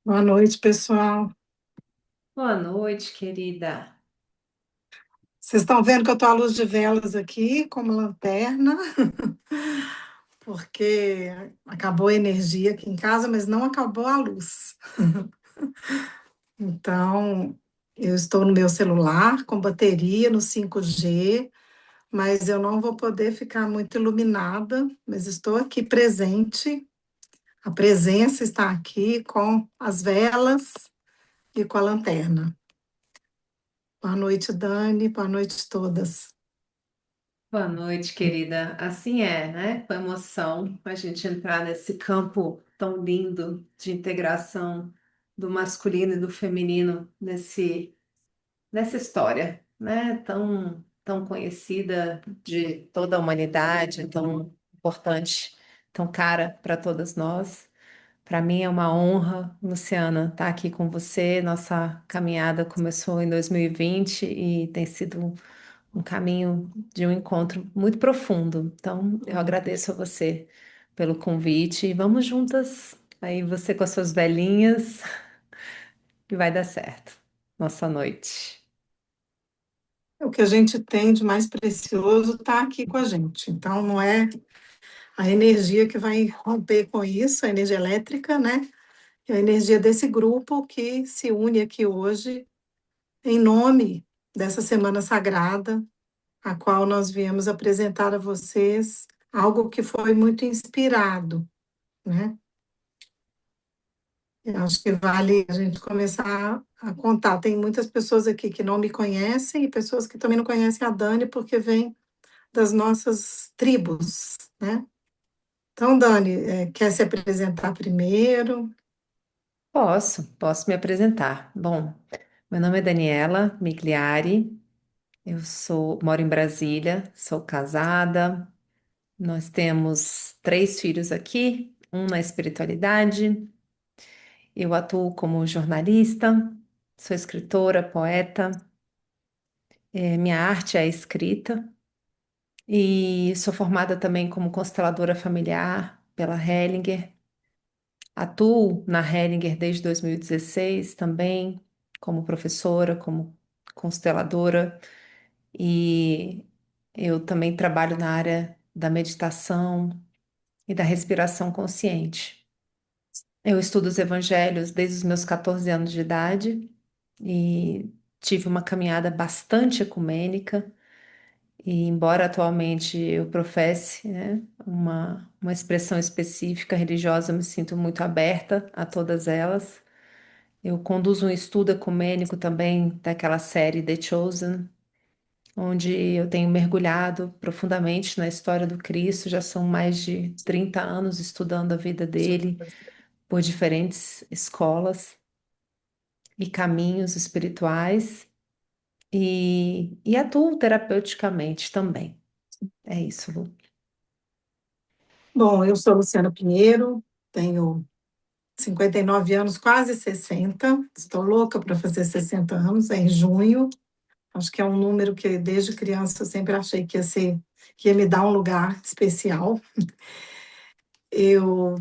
Boa noite, pessoal. Boa noite, querida. Vocês estão vendo que eu estou à luz de velas aqui, como lanterna, porque acabou a energia aqui em casa, mas não acabou a luz. Então, eu estou no meu celular com bateria no 5G, mas eu não vou poder ficar muito iluminada, mas estou aqui presente. A presença está aqui com as velas e com a lanterna. Boa noite, Dani. Boa noite, todas. Boa noite, querida. Assim é, né? Com emoção a gente entrar nesse campo tão lindo de integração do masculino e do feminino nessa história, né? Tão conhecida de toda a humanidade, tão importante, tão cara para todas nós. Para mim é uma honra, Luciana, estar aqui com você. Nossa caminhada começou em 2020 e tem sido um caminho de um encontro muito profundo. Então, eu agradeço a você pelo convite e vamos juntas. Aí você com as suas velhinhas e vai dar certo. Nossa noite. O que a gente tem de mais precioso está aqui com a gente. Então, não é a energia que vai romper com isso, a energia elétrica, né? É a energia desse grupo que se une aqui hoje em nome dessa Semana Sagrada, a qual nós viemos apresentar a vocês algo que foi muito inspirado, né? Eu acho que vale a gente começar a contar. Tem muitas pessoas aqui que não me conhecem e pessoas que também não conhecem a Dani porque vêm das nossas tribos, né? Então, Dani, quer se apresentar primeiro? Posso me apresentar. Bom, meu nome é Daniela Migliari, moro em Brasília, sou casada, nós temos três filhos aqui, um na espiritualidade. Eu atuo como jornalista, sou escritora, poeta, minha arte é a escrita e sou formada também como consteladora familiar pela Hellinger. Atuo na Hellinger desde 2016 também, como professora, como consteladora, e eu também trabalho na área da meditação e da respiração consciente. Eu estudo os evangelhos desde os meus 14 anos de idade e tive uma caminhada bastante ecumênica. E embora atualmente eu professe, né, uma expressão específica religiosa, eu me sinto muito aberta a todas elas. Eu conduzo um estudo ecumênico também daquela série The Chosen, onde eu tenho mergulhado profundamente na história do Cristo. Já são mais de 30 anos estudando a vida dele por diferentes escolas e caminhos espirituais e atuo terapeuticamente também. É isso, Lu. Bom, eu sou Luciana Pinheiro, tenho 59 anos, quase 60. Estou louca para fazer 60 anos, é em junho. Acho que é um número que desde criança eu sempre achei que ia ser, que ia me dar um lugar especial. Eu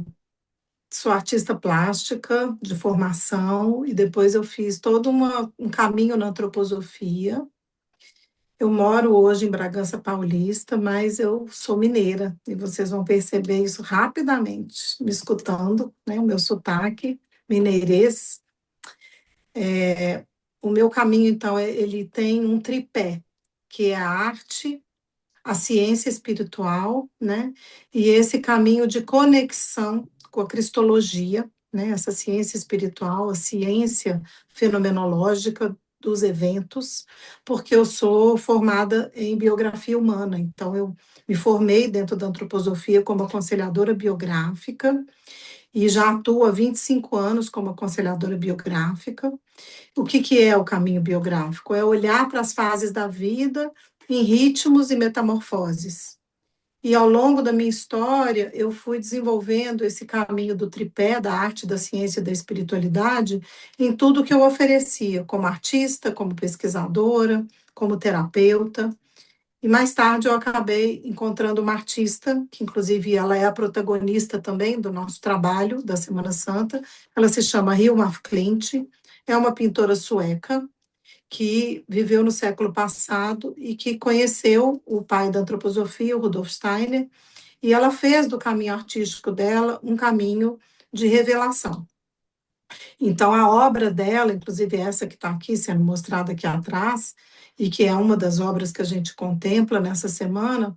sou artista plástica de formação e depois eu fiz todo um caminho na antroposofia. Eu moro hoje em Bragança Paulista, mas eu sou mineira e vocês vão perceber isso rapidamente, me escutando, né? O meu sotaque mineirês. O meu caminho, então, ele tem um tripé, que é a arte, a ciência espiritual, né? E esse caminho de conexão com a cristologia, né? Essa ciência espiritual, a ciência fenomenológica dos eventos, porque eu sou formada em biografia humana, então eu me formei dentro da antroposofia como aconselhadora biográfica e já atuo há 25 anos como aconselhadora biográfica. O que que é o caminho biográfico? É olhar para as fases da vida em ritmos e metamorfoses. E ao longo da minha história, eu fui desenvolvendo esse caminho do tripé, da arte, da ciência e da espiritualidade, em tudo que eu oferecia, como artista, como pesquisadora, como terapeuta. E mais tarde eu acabei encontrando uma artista, que inclusive ela é a protagonista também do nosso trabalho da Semana Santa. Ela se chama Hilma af Klint, é uma pintora sueca que viveu no século passado e que conheceu o pai da antroposofia, o Rudolf Steiner, e ela fez do caminho artístico dela um caminho de revelação. Então, a obra dela, inclusive essa que está aqui sendo mostrada aqui atrás, e que é uma das obras que a gente contempla nessa semana,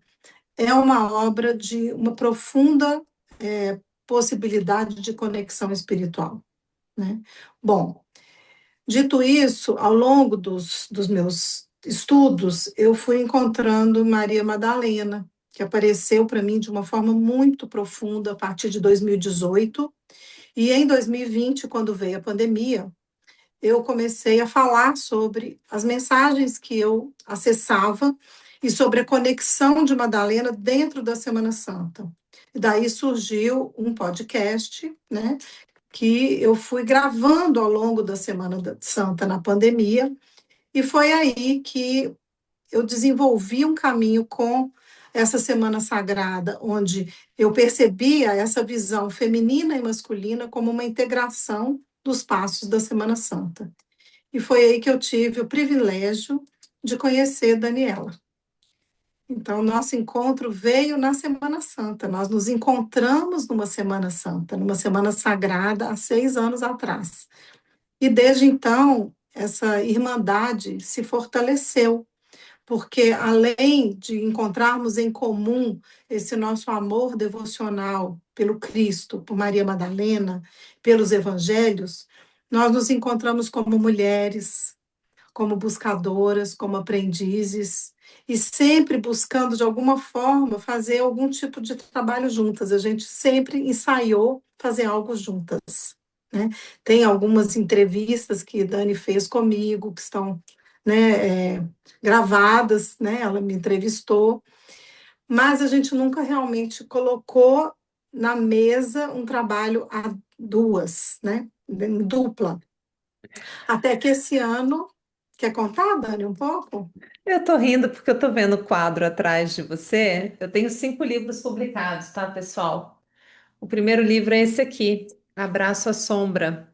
é uma obra de uma profunda possibilidade de conexão espiritual, né? Bom, dito isso, ao longo dos meus estudos, eu fui encontrando Maria Madalena, que apareceu para mim de uma forma muito profunda a partir de 2018, e em 2020, quando veio a pandemia, eu comecei a falar sobre as mensagens que eu acessava e sobre a conexão de Madalena dentro da Semana Santa. E daí surgiu um podcast, né, que eu fui gravando ao longo da Semana Santa na pandemia, e foi aí que eu desenvolvi um caminho com essa Semana Sagrada, onde eu percebia essa visão feminina e masculina como uma integração dos passos da Semana Santa. E foi aí que eu tive o privilégio de conhecer Daniela. Então, nosso encontro veio na Semana Santa. Nós nos encontramos numa Semana Santa, numa Semana Sagrada, há 6 anos atrás. E desde então, essa irmandade se fortaleceu, porque além de encontrarmos em comum esse nosso amor devocional pelo Cristo, por Maria Madalena, pelos evangelhos, nós nos encontramos como mulheres, como buscadoras, como aprendizes, e sempre buscando, de alguma forma, fazer algum tipo de trabalho juntas. A gente sempre ensaiou fazer algo juntas, né? Tem algumas entrevistas que Dani fez comigo, que estão, né, gravadas, né? Ela me entrevistou, mas a gente nunca realmente colocou na mesa um trabalho a duas, né? Em dupla. Até que esse ano, quer contar, Dani, um pouco? Eu tô rindo porque eu tô vendo o quadro atrás de você. Eu tenho 5 livros publicados, tá, pessoal? O primeiro livro é esse aqui, Abraço à Sombra,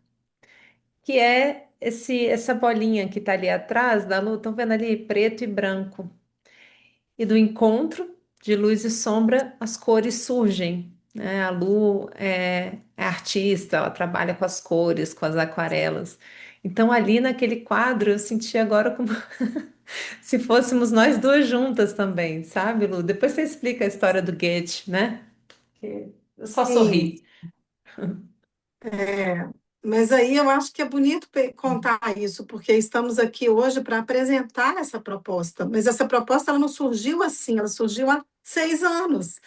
que é essa bolinha que tá ali atrás da luz, estão vendo ali preto e branco. E do encontro de luz e sombra, as cores surgem, né? A Lu é artista, ela trabalha com as cores, com as aquarelas. Então, ali naquele quadro, eu senti agora como se fôssemos nós duas juntas também, sabe, Lu? Depois você explica a história do Goethe, né? Eu só Sim, sorri. mas aí eu acho que é bonito contar isso, porque estamos aqui hoje para apresentar essa proposta. Mas essa proposta ela não surgiu assim, ela surgiu há 6 anos.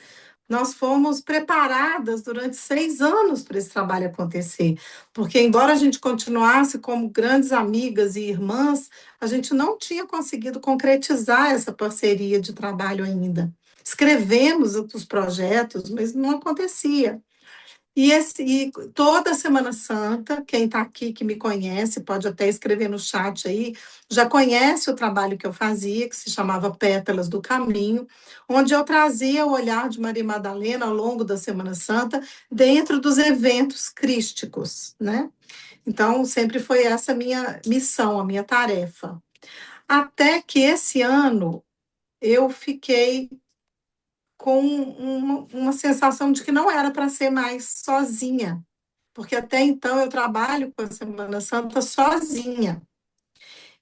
Nós fomos preparadas durante 6 anos para esse trabalho acontecer, porque embora a gente continuasse como grandes amigas e irmãs, a gente não tinha conseguido concretizar essa parceria de trabalho ainda. Escrevemos os projetos, mas não acontecia. E toda Semana Santa, quem está aqui que me conhece, pode até escrever no chat aí, já conhece o trabalho que eu fazia, que se chamava Pétalas do Caminho, onde eu trazia o olhar de Maria Madalena ao longo da Semana Santa, dentro dos eventos crísticos, né? Então, sempre foi essa a minha missão, a minha tarefa. Até que esse ano eu fiquei com uma sensação de que não era para ser mais sozinha, porque até então eu trabalho com a Semana Santa sozinha.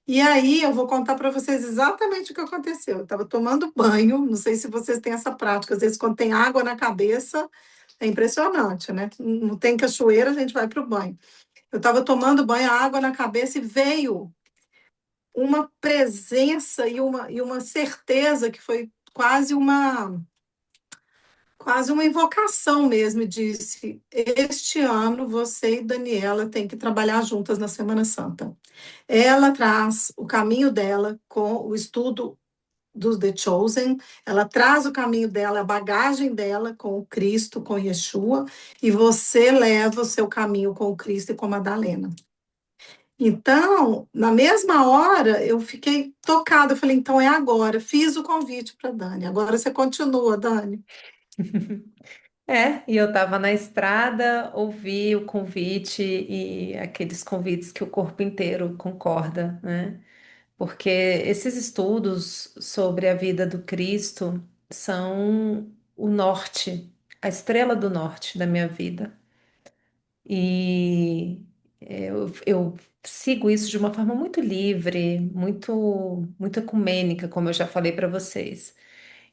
E aí eu vou contar para vocês exatamente o que aconteceu. Eu estava tomando banho, não sei se vocês têm essa prática, às vezes quando tem água na cabeça, é impressionante, né? Não tem cachoeira, a gente vai para o banho. Eu estava tomando banho, a água na cabeça e veio uma presença e uma certeza que foi quase uma invocação mesmo, e disse: Este ano você e Daniela têm que trabalhar juntas na Semana Santa. Ela traz o caminho dela com o estudo dos The Chosen, ela traz o caminho dela, a bagagem dela com o Cristo, com Yeshua, e você leva o seu caminho com o Cristo e com a Madalena. Então, na mesma hora, eu fiquei tocada. Eu falei, então é agora. Fiz o convite para Dani. Agora você continua, Dani. É, e eu estava na estrada, ouvi o convite e aqueles convites que o corpo inteiro concorda, né? Porque esses estudos sobre a vida do Cristo são o norte, a estrela do norte da minha vida. E eu sigo isso de uma forma muito livre, muito ecumênica, como eu já falei para vocês.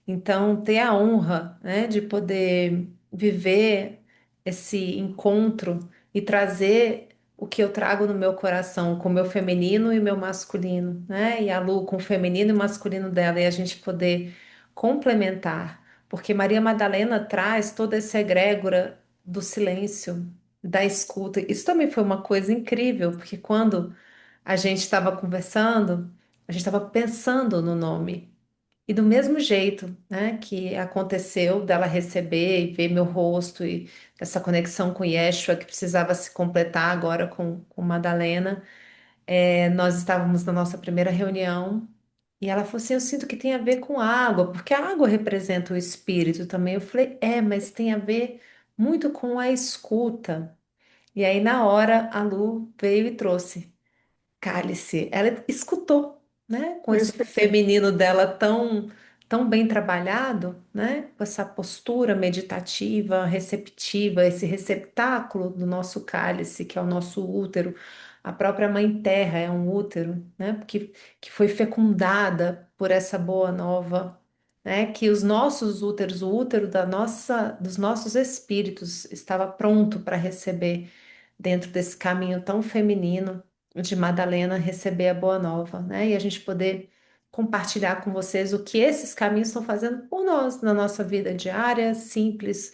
Então, ter a honra, né, de poder viver esse encontro e trazer o que eu trago no meu coração com o meu feminino e meu masculino, né? E a Lu com o feminino e masculino dela, e a gente poder complementar, porque Maria Madalena traz toda essa egrégora do silêncio, da escuta. Isso também foi uma coisa incrível, porque quando a gente estava conversando, a gente estava pensando no nome. E do mesmo jeito, né, que aconteceu dela receber e ver meu rosto e essa conexão com Yeshua que precisava se completar agora com Madalena, nós estávamos na nossa primeira reunião e ela falou assim: Eu sinto que tem a ver com água, porque a água representa o espírito também. Eu falei: mas tem a ver muito com a escuta. E aí, na hora, a Lu veio e trouxe. Cálice, ela escutou, né? Com Eu esse escutei. feminino dela tão bem trabalhado, né? Com essa postura meditativa, receptiva, esse receptáculo do nosso cálice, que é o nosso útero. A própria Mãe Terra é um útero, né? Que foi fecundada por essa boa nova, né? Que os nossos úteros, o útero dos nossos espíritos estava pronto para receber dentro desse caminho tão feminino de Madalena receber a boa nova, né? E a gente poder compartilhar com vocês o que esses caminhos estão fazendo por nós na nossa vida diária, simples,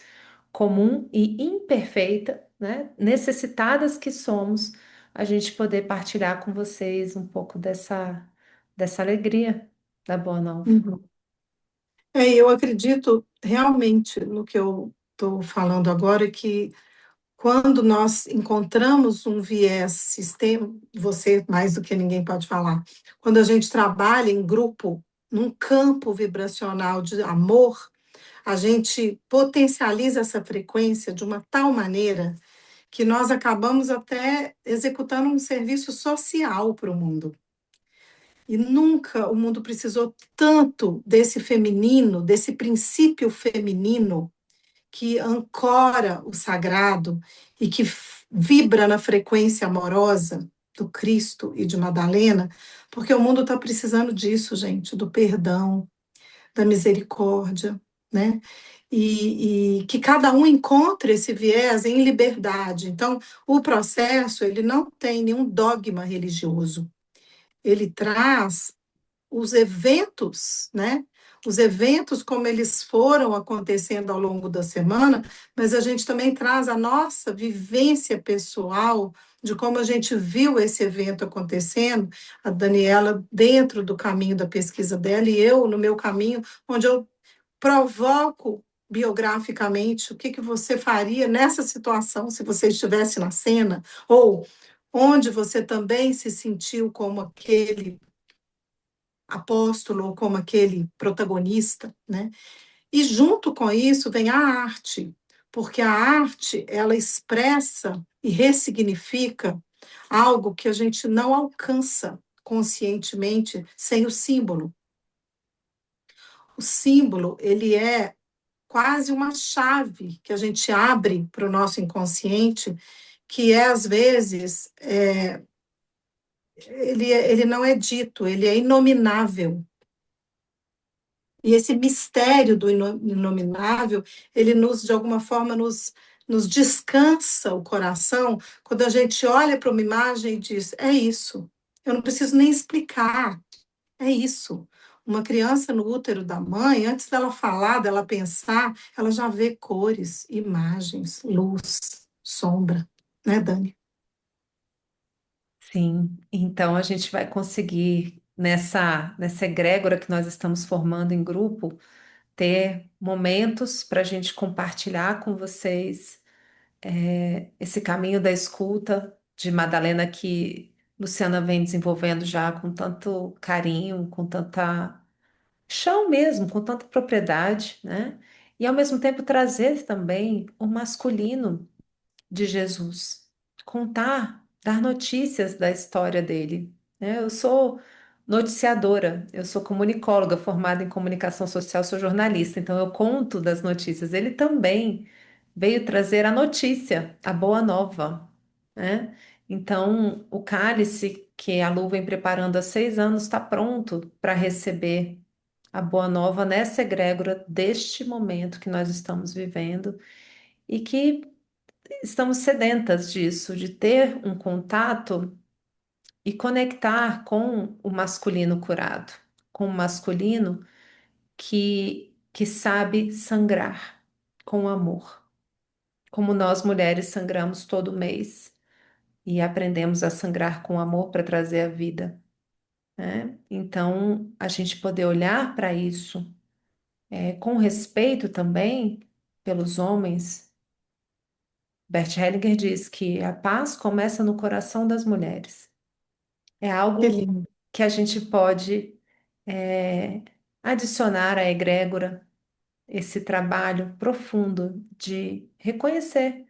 comum e imperfeita, né? Necessitadas que somos, a gente poder partilhar com vocês um pouco dessa alegria da boa nova. Uhum. Eu acredito realmente no que eu estou falando agora, que quando nós encontramos um viés sistema, você mais do que ninguém pode falar, quando a gente trabalha em grupo, num campo vibracional de amor, a gente potencializa essa frequência de uma tal maneira que nós acabamos até executando um serviço social para o mundo. E nunca o mundo precisou tanto desse feminino, desse princípio feminino que ancora o sagrado e que vibra na frequência amorosa do Cristo e de Madalena, porque o mundo está precisando disso, gente, do perdão, da misericórdia, né? E que cada um encontre esse viés em liberdade. Então, o processo, ele não tem nenhum dogma religioso. Ele traz os eventos, né? Os eventos como eles foram acontecendo ao longo da semana, mas a gente também traz a nossa vivência pessoal de como a gente viu esse evento acontecendo, a Daniela dentro do caminho da pesquisa dela e eu no meu caminho, onde eu provoco biograficamente o que que você faria nessa situação se você estivesse na cena, ou onde você também se sentiu como aquele apóstolo ou como aquele protagonista, né? E junto com isso vem a arte, porque a arte ela expressa e ressignifica algo que a gente não alcança conscientemente sem o símbolo. O símbolo, ele é quase uma chave que a gente abre para o nosso inconsciente, que é, às vezes, ele não é dito, ele é inominável. E esse mistério do inominável, ele nos, de alguma forma, nos descansa o coração quando a gente olha para uma imagem e diz: é isso, eu não preciso nem explicar, é isso. Uma criança no útero da mãe, antes dela falar, dela pensar, ela já vê cores, imagens, luz, sombra, né, Dani? Sim, então a gente vai conseguir nessa egrégora que nós estamos formando em grupo ter momentos para a gente compartilhar com vocês esse caminho da escuta de Madalena que Luciana vem desenvolvendo já com tanto carinho, com tanta chão mesmo, com tanta propriedade, né? E ao mesmo tempo trazer também o masculino de Jesus, contar, dar notícias da história dele, né? Eu sou noticiadora, eu sou comunicóloga formada em comunicação social, sou jornalista, então eu conto das notícias. Ele também veio trazer a notícia, a boa nova, né? Então, o cálice que a Lu vem preparando há 6 anos está pronto para receber a boa nova nessa egrégora deste momento que nós estamos vivendo e que estamos sedentas disso, de ter um contato e conectar com o masculino curado, com o masculino que sabe sangrar com amor, como nós mulheres sangramos todo mês e aprendemos a sangrar com amor para trazer a vida, né? Então, a gente poder olhar para isso com respeito também pelos homens. Bert Hellinger diz que a paz começa no coração das mulheres. É Que algo lindo. que a gente pode é, adicionar à egrégora, esse trabalho profundo de reconhecer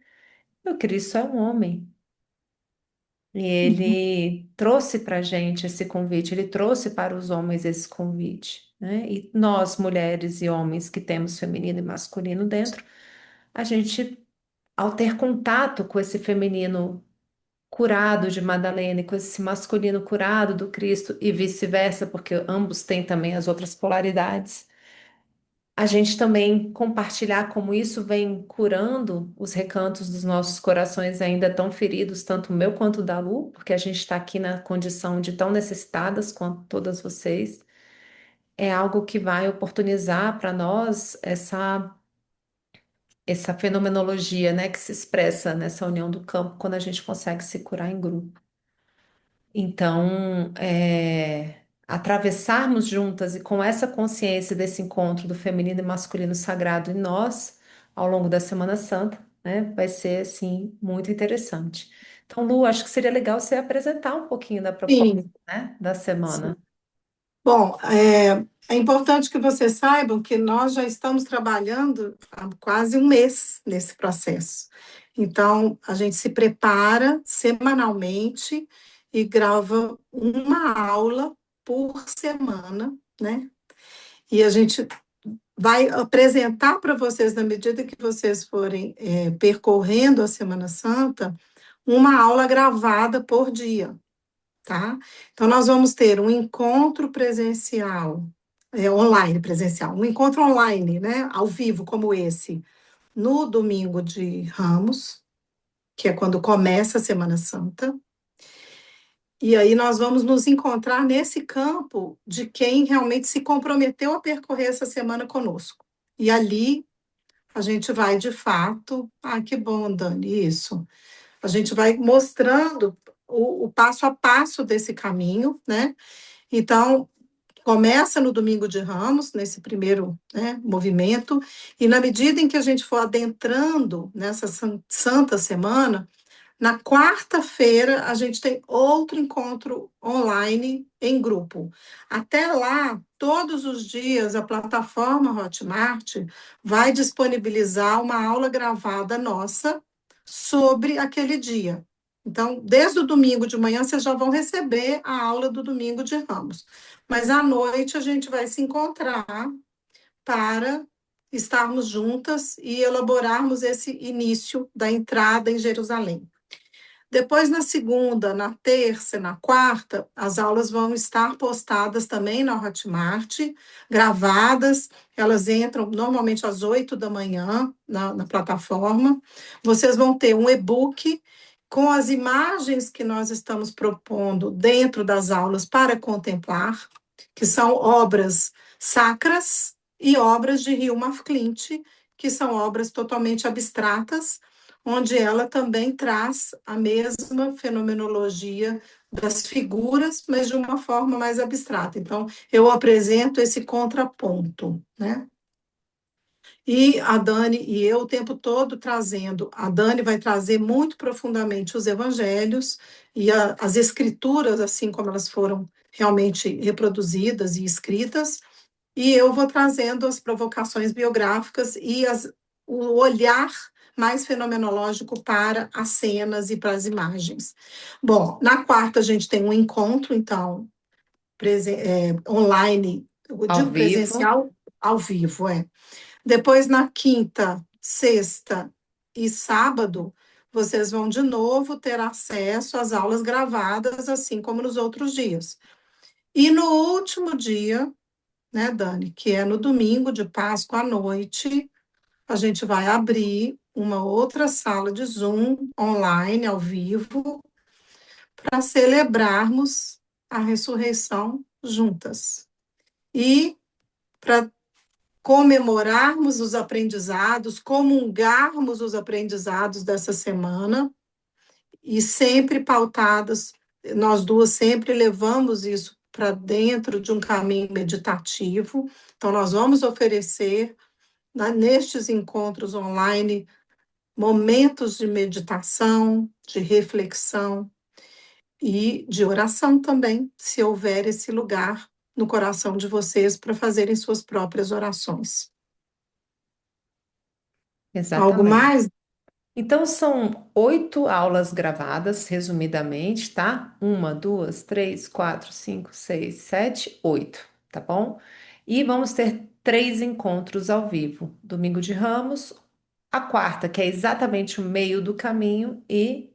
que o Cristo é um homem. E Uhum. ele trouxe para a gente esse convite, ele trouxe para os homens esse convite, né? E nós, mulheres e homens que temos feminino e masculino dentro, a gente, ao ter contato com esse feminino curado de Madalena e com esse masculino curado do Cristo e vice-versa, porque ambos têm também as outras polaridades. A gente também compartilhar como isso vem curando os recantos dos nossos corações ainda tão feridos, tanto o meu quanto o da Lu, porque a gente está aqui na condição de tão necessitadas quanto todas vocês. É algo que vai oportunizar para nós essa fenomenologia, né, que se expressa nessa união do campo quando a gente consegue se curar em grupo. Então, atravessarmos juntas e com essa consciência desse encontro do feminino e masculino sagrado em nós, ao longo da Semana Santa, né, vai ser, assim, muito interessante. Então, Lu, acho que seria legal você apresentar um pouquinho da proposta, Sim, né, da semana. sim. Bom, é importante que vocês saibam que nós já estamos trabalhando há quase um mês nesse processo. Então, a gente se prepara semanalmente e grava uma aula por semana, né? E a gente vai apresentar para vocês, na medida que vocês forem percorrendo a Semana Santa, uma aula gravada por dia, tá? Então, nós vamos ter um encontro presencial, online, presencial, um encontro online, né, ao vivo, como esse, no domingo de Ramos, que é quando começa a Semana Santa. E aí nós vamos nos encontrar nesse campo de quem realmente se comprometeu a percorrer essa semana conosco. E ali a gente vai, de fato, que bom, Dani, isso. A gente vai mostrando o passo a passo desse caminho, né? Então, começa no domingo de Ramos, nesse primeiro, né, movimento, e na medida em que a gente for adentrando nessa santa semana, na quarta-feira a gente tem outro encontro online em grupo. Até lá, todos os dias, a plataforma Hotmart vai disponibilizar uma aula gravada nossa sobre aquele dia. Então, desde o domingo de manhã, vocês já vão receber a aula do domingo de Ramos. Mas à noite a gente vai se encontrar para estarmos juntas e elaborarmos esse início da entrada em Jerusalém. Depois, na segunda, na terça e na quarta, as aulas vão estar postadas também na Hotmart, gravadas. Elas entram normalmente às 8 da manhã na plataforma. Vocês vão ter um e-book com as imagens que nós estamos propondo dentro das aulas para contemplar, que são obras sacras e obras de Hilma af Klint, que são obras totalmente abstratas, onde ela também traz a mesma fenomenologia das figuras, mas de uma forma mais abstrata. Então, eu apresento esse contraponto, né? E a Dani e eu o tempo todo trazendo. A Dani vai trazer muito profundamente os evangelhos e as escrituras, assim como elas foram realmente reproduzidas e escritas, e eu vou trazendo as provocações biográficas e o olhar mais fenomenológico para as cenas e para as imagens. Bom, na quarta a gente tem um encontro, então, online, eu Ao digo vivo. presencial, ao vivo, é. Depois, na quinta, sexta e sábado, vocês vão de novo ter acesso às aulas gravadas, assim como nos outros dias. E no último dia, né, Dani, que é no domingo de Páscoa à noite, a gente vai abrir uma outra sala de Zoom online, ao vivo, para celebrarmos a ressurreição juntas. E para comemorarmos os aprendizados, comungarmos os aprendizados dessa semana e sempre pautadas, nós duas sempre levamos isso para dentro de um caminho meditativo. Então, nós vamos oferecer, né, nestes encontros online, momentos de meditação, de reflexão e de oração também, se houver esse lugar no coração de vocês para fazerem suas próprias orações. Algo Exatamente. mais? Então, são 8 aulas gravadas, resumidamente, tá? Uma, duas, três, quatro, cinco, seis, sete, 8, tá bom? E vamos ter 3 encontros ao vivo. Domingo de Ramos, a quarta, que é exatamente o meio do caminho, e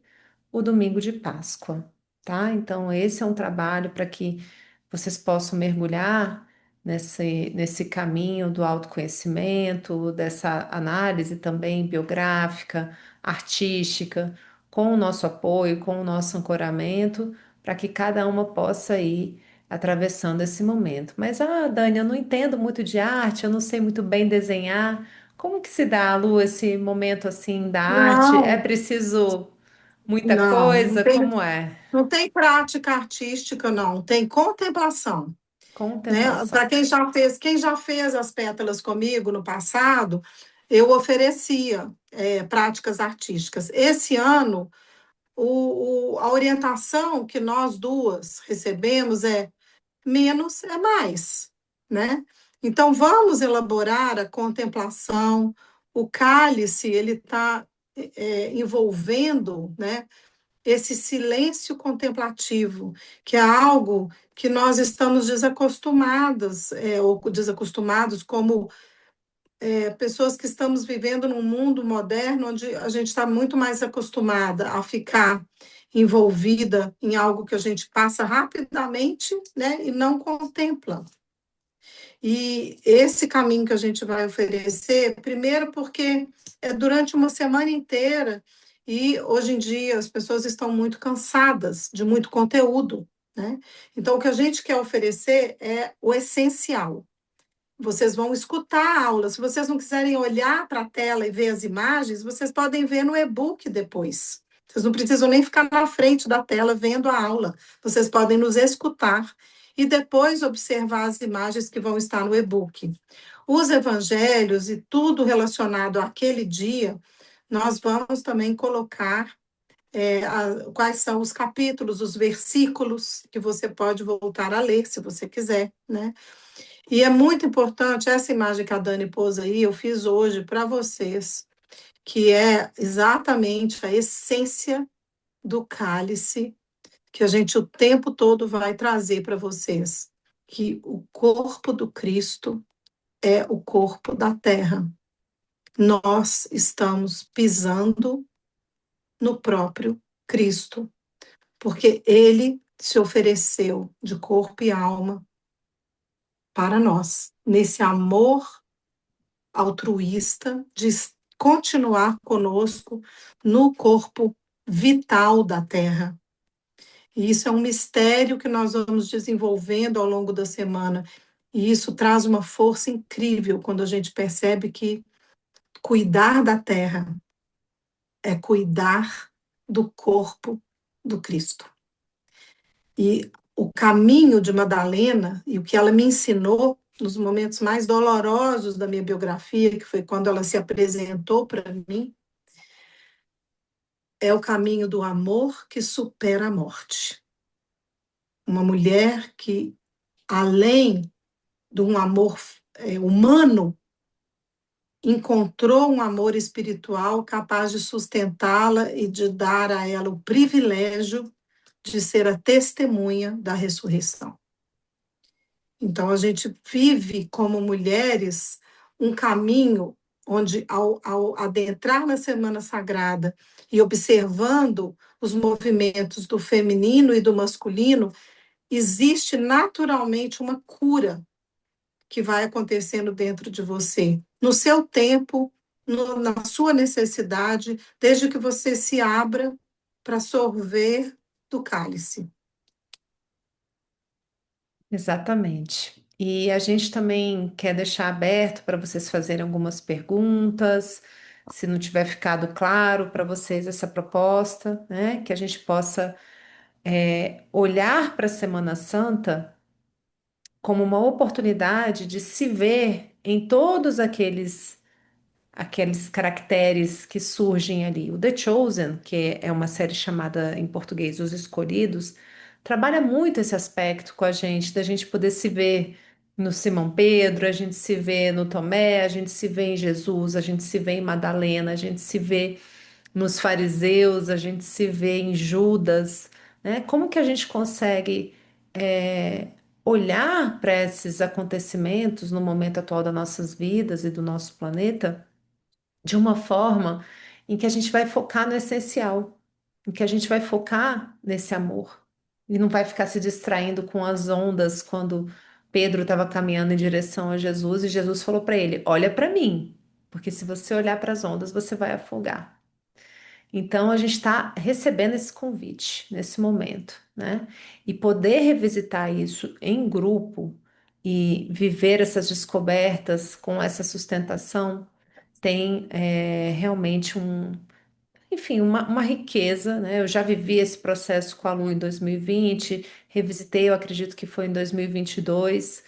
o domingo de Páscoa, tá? Então, esse é um trabalho para que vocês possam mergulhar nesse caminho do autoconhecimento, dessa análise também biográfica, artística, com o nosso apoio, com o nosso ancoramento, para que cada uma possa ir atravessando esse momento. Mas, Dani, eu não entendo muito de arte, eu não sei muito bem desenhar. Como que se dá, Lu, esse momento assim da arte? É Não, preciso muita não, coisa? Como é? não tem prática artística, não, tem contemplação, né? Para Contemplação. quem já fez as pétalas comigo no passado, eu oferecia práticas artísticas. Esse ano, a orientação que nós duas recebemos é menos é mais, né? Então, vamos elaborar a contemplação, o cálice, ele está envolvendo, né, esse silêncio contemplativo, que é algo que nós estamos desacostumadas, ou desacostumados como pessoas que estamos vivendo num mundo moderno onde a gente está muito mais acostumada a ficar envolvida em algo que a gente passa rapidamente, né, e não contempla. E esse caminho que a gente vai oferecer, primeiro porque é durante uma semana inteira e hoje em dia as pessoas estão muito cansadas de muito conteúdo, né? Então o que a gente quer oferecer é o essencial. Vocês vão escutar a aula. Se vocês não quiserem olhar para a tela e ver as imagens, vocês podem ver no e-book depois. Vocês não precisam nem ficar na frente da tela vendo a aula. Vocês podem nos escutar e depois observar as imagens que vão estar no e-book. Os evangelhos e tudo relacionado àquele dia, nós vamos também colocar quais são os capítulos, os versículos que você pode voltar a ler, se você quiser, né? E é muito importante essa imagem que a Dani pôs aí, eu fiz hoje para vocês, que é exatamente a essência do cálice que a gente o tempo todo vai trazer para vocês, que o corpo do Cristo é o corpo da terra. Nós estamos pisando no próprio Cristo, porque ele se ofereceu de corpo e alma para nós, nesse amor altruísta de continuar conosco no corpo vital da Terra. E isso é um mistério que nós vamos desenvolvendo ao longo da semana. E isso traz uma força incrível quando a gente percebe que cuidar da Terra é cuidar do corpo do Cristo. E o caminho de Madalena e o que ela me ensinou nos momentos mais dolorosos da minha biografia, que foi quando ela se apresentou para mim, é o caminho do amor que supera a morte. Uma mulher que, além de um amor humano, encontrou um amor espiritual capaz de sustentá-la e de dar a ela o privilégio de ser a testemunha da ressurreição. Então, a gente vive como mulheres um caminho onde, ao adentrar na Semana Sagrada e observando os movimentos do feminino e do masculino, existe naturalmente uma cura que vai acontecendo dentro de você, no seu tempo, na sua necessidade, desde que você se abra para sorver do cálice. Exatamente. E a gente também quer deixar aberto para vocês fazerem algumas perguntas, se não tiver ficado claro para vocês essa proposta, né? Que a gente possa olhar para a Semana Santa como uma oportunidade de se ver em todos aqueles caracteres que surgem ali. O The Chosen, que é uma série chamada em português Os Escolhidos, trabalha muito esse aspecto com a gente, da gente poder se ver no Simão Pedro, a gente se vê no Tomé, a gente se vê em Jesus, a gente se vê em Madalena, a gente se vê nos fariseus, a gente se vê em Judas, né? Como que a gente consegue é, olhar para esses acontecimentos no momento atual das nossas vidas e do nosso planeta de uma forma em que a gente vai focar no essencial, em que a gente vai focar nesse amor e não vai ficar se distraindo com as ondas quando Pedro estava caminhando em direção a Jesus e Jesus falou para ele: Olha para mim, porque se você olhar para as ondas, você vai afogar. Então, a gente está recebendo esse convite nesse momento, né? E poder revisitar isso em grupo e viver essas descobertas com essa sustentação tem realmente enfim, uma riqueza, né? Eu já vivi esse processo com a Lu em 2020, revisitei, eu acredito que foi em 2022.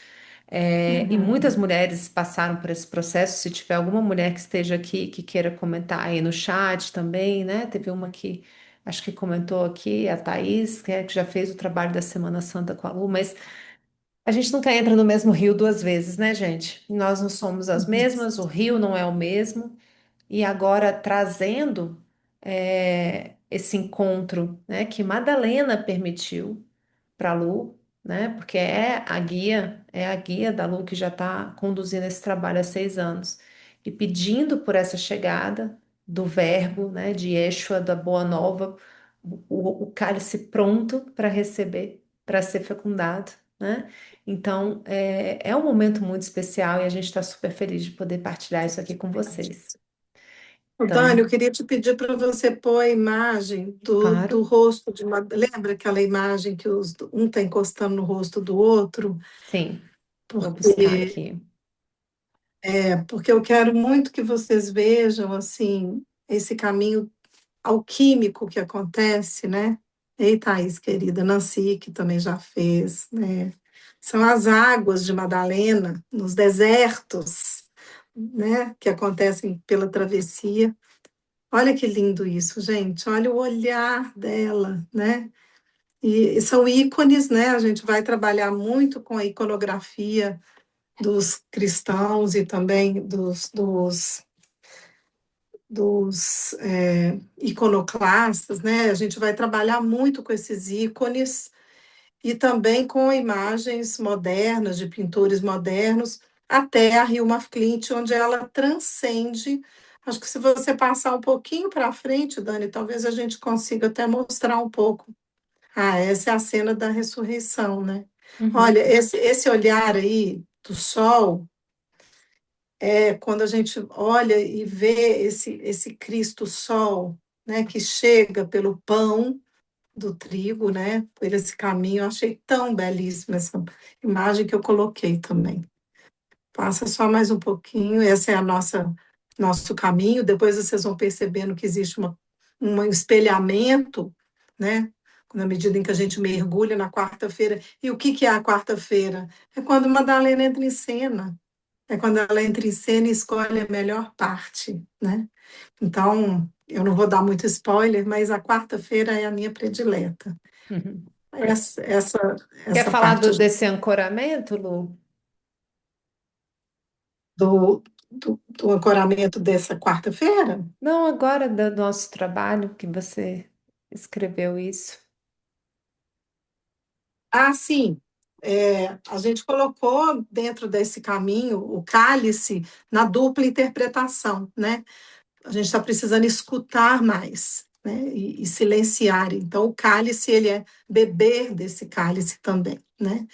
E muitas Uhum. mulheres passaram por esse processo. Se tiver alguma mulher que esteja aqui que queira comentar aí no chat também, né? Teve uma que acho que comentou aqui, a Thaís, que já fez o trabalho da Semana Santa com a Lu, mas a gente nunca entra no mesmo rio duas vezes, né, gente? Nós não somos as mesmas, o rio não é o mesmo. E agora trazendo esse encontro, né, que Madalena permitiu para a Lu, né? Porque é a guia da Lu que já está conduzindo esse trabalho há 6 anos e pedindo por essa chegada do Verbo, né? De Yeshua, da Boa Nova, o cálice pronto para receber, para ser fecundado, né? Então é um momento muito especial e a gente está super feliz de poder partilhar isso aqui com vocês. Ô, Dani, eu Então, queria te pedir para você pôr a imagem do claro, rosto de uma. Lembra aquela imagem que um está encostando no rosto do outro? sim, vou buscar Porque, aqui. porque eu quero muito que vocês vejam assim esse caminho alquímico que acontece, né? Ei, Thaís, querida, Nancy, que também já fez, né? São as águas de Madalena nos desertos, né? Que acontecem pela travessia. Olha que lindo isso, gente. Olha o olhar dela, né? E são ícones, né? A gente vai trabalhar muito com a iconografia dos cristãos e também dos iconoclastas, né? A gente vai trabalhar muito com esses ícones e também com imagens modernas, de pintores modernos, até a Hilma Klint, onde ela transcende. Acho que se você passar um pouquinho para frente, Dani, talvez a gente consiga até mostrar um pouco. Ah, essa é a cena da ressurreição, né? Olha, Uhum. esse olhar aí do sol, quando a gente olha e vê esse Cristo Sol, né, que chega pelo pão do trigo, né, por esse caminho, eu achei tão belíssima essa imagem que eu coloquei também. Passa só mais um pouquinho, essa é a nosso caminho, depois vocês vão percebendo que existe um espelhamento, né, na medida em que a gente mergulha na quarta-feira. E o que que é a quarta-feira? É quando Madalena entra em cena. É quando ela entra em cena e escolhe a melhor parte, né? Então, eu não vou dar muito spoiler, mas a quarta-feira é a minha predileta. Uhum. Essa, essa, Quer essa falar parte desse ancoramento, Lu? do ancoramento dessa quarta-feira. Não, agora do nosso trabalho que você escreveu isso. Ah, sim. A gente colocou dentro desse caminho o cálice na dupla interpretação, né? A gente está precisando escutar mais, né? E silenciar. Então, o cálice, ele é beber desse cálice também, né?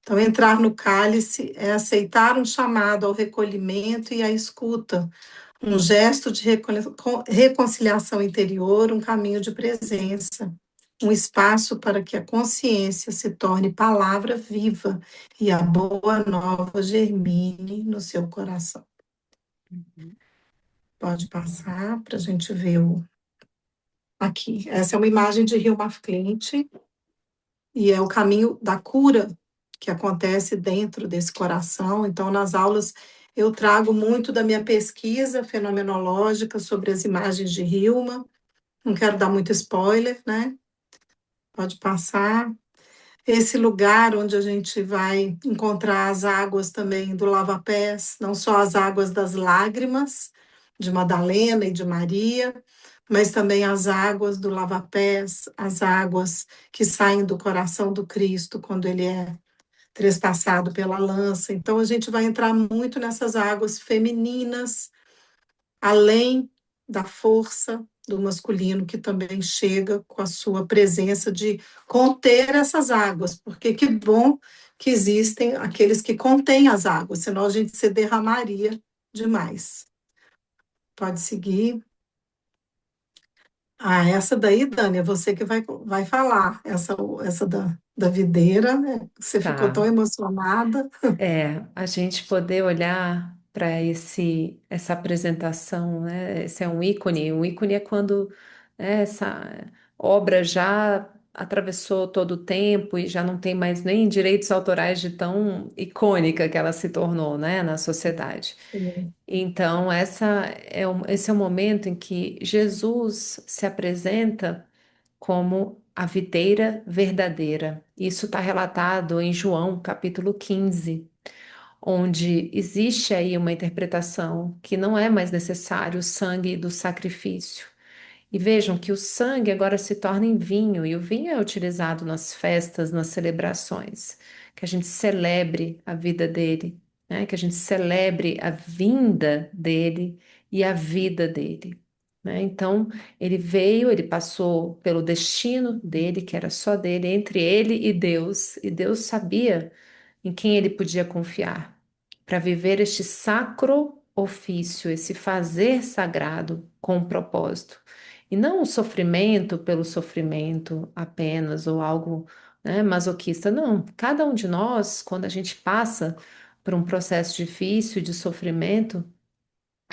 Então, entrar no cálice é aceitar um chamado ao recolhimento e à escuta, um gesto de reconciliação interior, um caminho de presença, um espaço para que a consciência se torne palavra viva e a boa nova germine no seu coração. Uhum. Pode passar para a gente ver aqui. Essa é uma imagem de Hilma af Klint e é o caminho da cura que acontece dentro desse coração. Então, nas aulas, eu trago muito da minha pesquisa fenomenológica sobre as imagens de Hilma. Não quero dar muito spoiler, né? Pode passar. Esse lugar onde a gente vai encontrar as águas também do lava-pés, não só as águas das lágrimas de Madalena e de Maria, mas também as águas do lava-pés, as águas que saem do coração do Cristo quando ele é trespassado pela lança. Então a gente vai entrar muito nessas águas femininas, além da força do masculino, que também chega com a sua presença de conter essas águas, porque que bom que existem aqueles que contêm as águas, senão a gente se derramaria demais. Pode seguir. Ah, essa daí, Dani, é você que vai falar, essa da videira, né? Você ficou tão Tá. emocionada. A gente poder olhar para essa apresentação, né? Esse é um ícone. Um ícone é quando, né, essa obra já atravessou todo o tempo e já não tem mais nem direitos autorais de tão icônica que ela se tornou, né, na sociedade. Sim, Então, esse é o momento em que Jesus se apresenta como a videira verdadeira. Isso está relatado em João, capítulo 15, onde existe aí uma interpretação que não é mais necessário o sangue do sacrifício. E vejam que o sangue agora se torna em vinho, e o vinho é utilizado nas festas, nas celebrações, que a gente celebre a vida dele, né? Que a gente celebre a vinda dele e a vida dele. Né? Então, ele veio, ele passou pelo destino dele, que era só dele, entre ele e Deus sabia em quem ele podia confiar para viver este sacro ofício, esse fazer sagrado com um propósito. E não o sofrimento pelo sofrimento apenas, ou algo, né, masoquista. Não. Cada um de nós, quando a gente passa por um processo difícil de sofrimento,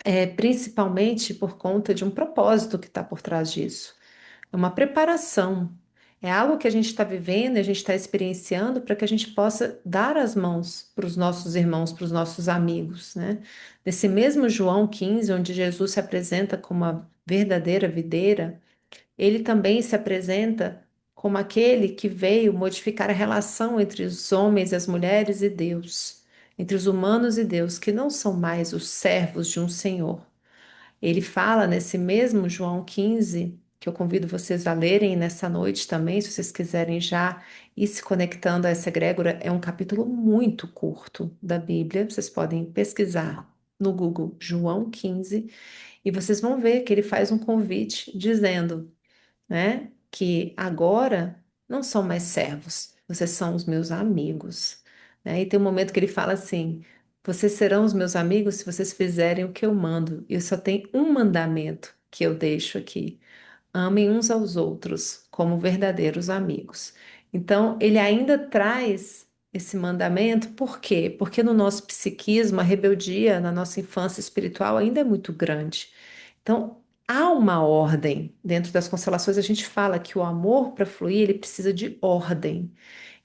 é principalmente por conta de um propósito que está por trás disso. É uma preparação. É algo que a gente está vivendo, a gente está experienciando para que a gente possa dar as mãos para os nossos irmãos, para os nossos amigos, né? Nesse mesmo João 15, onde Jesus se apresenta como a verdadeira videira, ele também se apresenta como aquele que veio modificar a relação entre os homens e as mulheres e Deus, entre os humanos e Deus, que não são mais os servos de um Senhor. Ele fala nesse mesmo João 15, que eu convido vocês a lerem nessa noite também, se vocês quiserem já ir se conectando a essa egrégora, é um capítulo muito curto da Bíblia, vocês podem pesquisar no Google João 15 e vocês vão ver que ele faz um convite dizendo, né, que agora não são mais servos, vocês são os meus amigos, né? E tem um momento que ele fala assim: vocês serão os meus amigos se vocês fizerem o que eu mando. E só tem um mandamento que eu deixo aqui: amem uns aos outros como verdadeiros amigos. Então, ele ainda traz esse mandamento, por quê? Porque no nosso psiquismo, a rebeldia na nossa infância espiritual ainda é muito grande. Então, há uma ordem. Dentro das constelações, a gente fala que o amor, para fluir, ele precisa de ordem.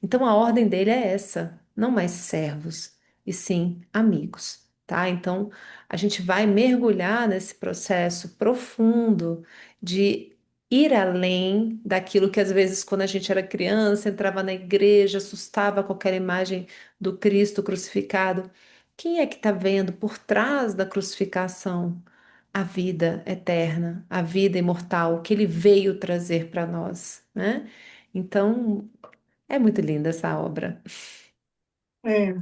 Então, a ordem dele é essa: não mais servos, e sim amigos, tá? Então, a gente vai mergulhar nesse processo profundo de ir além daquilo que, às vezes, quando a gente era criança, entrava na igreja, assustava qualquer imagem do Cristo crucificado. Quem é que está vendo por trás da crucificação a vida eterna, a vida imortal que ele veio trazer para nós, né? Então, é muito linda essa obra. É,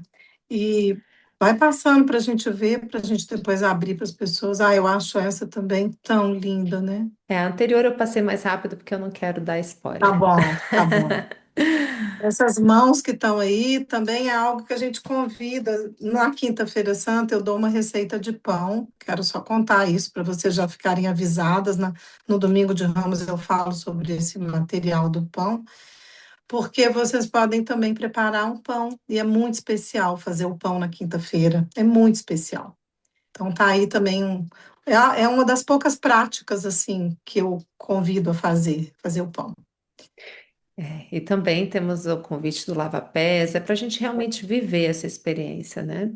e vai passando para a gente ver, para a gente depois abrir para as pessoas. Ah, eu acho essa também tão linda, né? É, a anterior eu passei mais rápido porque eu não quero dar Tá spoiler. bom, tá bom. Essas mãos que estão aí também é algo que a gente convida. Na Quinta-feira Santa, eu dou uma receita de pão. Quero só contar isso para vocês já ficarem avisadas. No domingo de Ramos, eu falo sobre esse material do pão, porque vocês podem também preparar um pão. E é muito especial fazer o pão na quinta-feira. É muito especial. Então, tá aí também é uma das poucas práticas, assim, que eu convido a fazer o pão. É, e também temos o convite do Lava Pés, é para a gente realmente viver essa experiência, né?